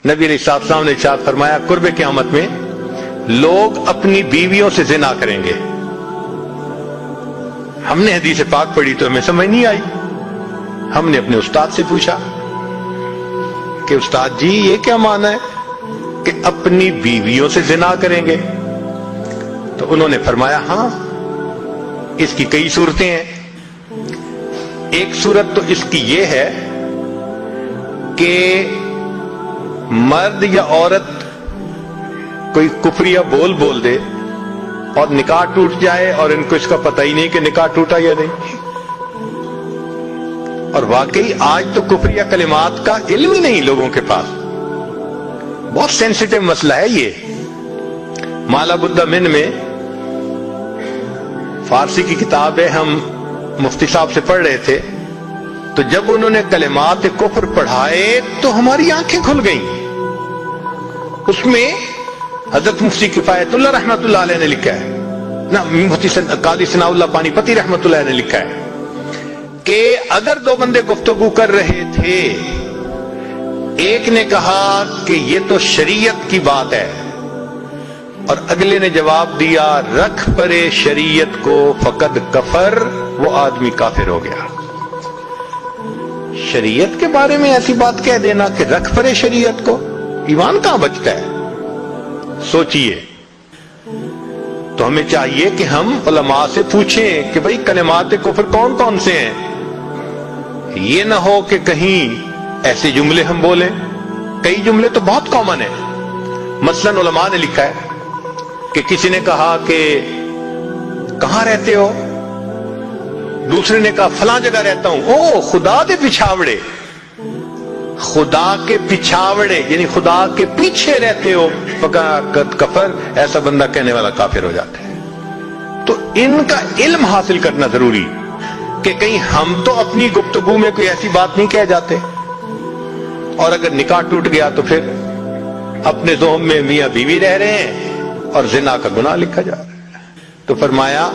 نبی علیہ السلام نے ارشاد فرمایا قرب قیامت میں لوگ اپنی بیویوں سے زنا کریں گے. ہم نے حدیث پاک پڑھی تو ہمیں سمجھ نہیں آئی. ہم نے اپنے استاد سے پوچھا کہ استاد جی یہ کیا معنی ہے کہ اپنی بیویوں سے زنا کریں گے؟ تو انہوں نے فرمایا ہاں اس کی کئی صورتیں ہیں. ایک صورت تو اس کی یہ ہے کہ مرد یا عورت کوئی کفریہ بول دے اور نکاح ٹوٹ جائے اور ان کو اس کا پتہ ہی نہیں کہ نکاح ٹوٹا یا نہیں. اور واقعی آج تو کفریہ کلمات کا علم ہی نہیں لوگوں کے پاس. بہت سینسیٹیو مسئلہ ہے یہ. مالا بدہ من میں فارسی کی کتاب ہے, ہم مفتی صاحب سے پڑھ رہے تھے تو جب انہوں نے کلمات کفر پڑھائے تو ہماری آنکھیں کھل گئیں. اس میں حضرت مفتی کفایت اللہ رحمۃ اللہ علیہ نے لکھا ہے, مفتی قاضی ثناء اللہ پانی پتی رحمۃ اللہ علیہ نے لکھا ہے کہ اگر دو بندے گفتگو کر رہے تھے, ایک نے کہا کہ یہ تو شریعت کی بات ہے اور اگلے نے جواب دیا رکھ پرے شریعت کو فقد کفر, وہ آدمی کافر ہو گیا. شریعت کے بارے میں ایسی بات کہہ دینا کہ رکھ پرے شریعت کو, ایمان کہاں بچتا ہے؟ سوچئے. تو ہمیں چاہیے کہ ہم علماء سے پوچھیں کہ بھئی کلمات کفر کون کون سے ہیں. یہ نہ ہو کہ کہیں ایسے جملے ہم بولیں. کئی جملے تو بہت کامن ہیں. مثلا علماء نے لکھا ہے کہ کسی نے کہا کہ کہاں رہتے ہو؟ دوسرے نے کہا فلاں جگہ رہتا ہوں. او خدا دے پچھاوڑے, خدا کے پچھاوڑے یعنی خدا کے پیچھے رہتے ہو, فقط کفر. ایسا بندہ کہنے والا کافر ہو جاتا ہے. تو ان کا علم حاصل کرنا ضروری کہ کہیں ہم تو اپنی گفتگو میں کوئی ایسی بات نہیں کہہ جاتے, اور اگر نکاح ٹوٹ گیا تو پھر اپنے ذوم میں میاں بیوی رہ رہے ہیں اور زنا کا گناہ لکھا جا رہا ہے. تو فرمایا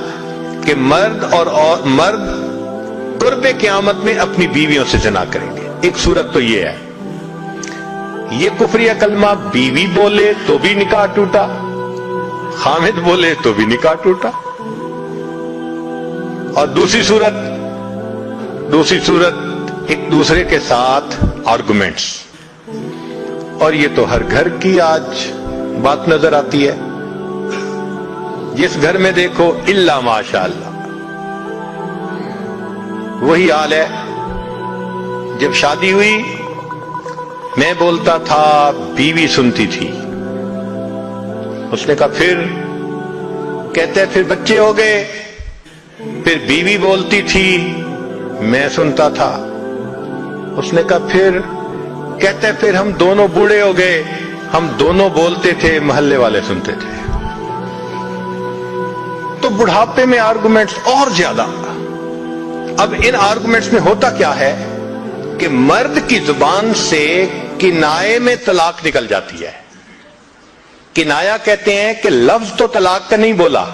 کہ مرد قرب قیامت میں اپنی بیویوں سے زنا کریں گے. ایک صورت تو یہ ہے, یہ کفریہ کلمہ بیوی بولے تو بھی نکاح ٹوٹا, خامد بولے تو بھی نکاح ٹوٹا. اور دوسری صورت ایک دوسرے کے ساتھ آرگومنٹس. اور یہ تو ہر گھر کی آج بات نظر آتی ہے. جس گھر میں دیکھو الا ماشاء اللہ وہی حال ہے. جب شادی ہوئی میں بولتا تھا, بیوی سنتی تھی. اس نے کہا پھر, کہتے پھر بچے ہو گئے, پھر بیوی بولتی تھی میں سنتا تھا. اس نے کہا پھر, کہتے پھر ہم دونوں بوڑھے ہو گئے, ہم دونوں بولتے تھے محلے والے سنتے تھے. تو بڑھاپے میں آرگومنٹس اور زیادہ. اب ان آرگومنٹس میں ہوتا کیا ہے کہ مرد کی زبان سے کنائے میں طلاق نکل جاتی ہے. کنایا کہتے ہیں کہ لفظ تو طلاق کا نہیں بولا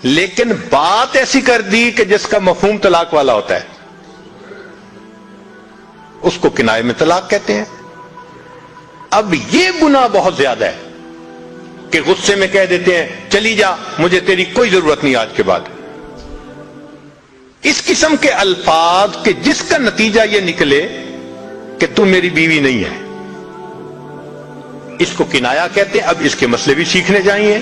لیکن بات ایسی کر دی کہ جس کا مفہوم طلاق والا ہوتا ہے, اس کو کنائے میں طلاق کہتے ہیں. اب یہ گناہ بہت زیادہ ہے کہ غصے میں کہہ دیتے ہیں چلی جا, مجھے تیری کوئی ضرورت نہیں آج کے بعد. اس قسم کے الفاظ کہ جس کا نتیجہ یہ نکلے کہ تم میری بیوی نہیں ہے, اس کو کنایا کہتے ہیں. اب اس کے مسئلے بھی سیکھنے چاہیے.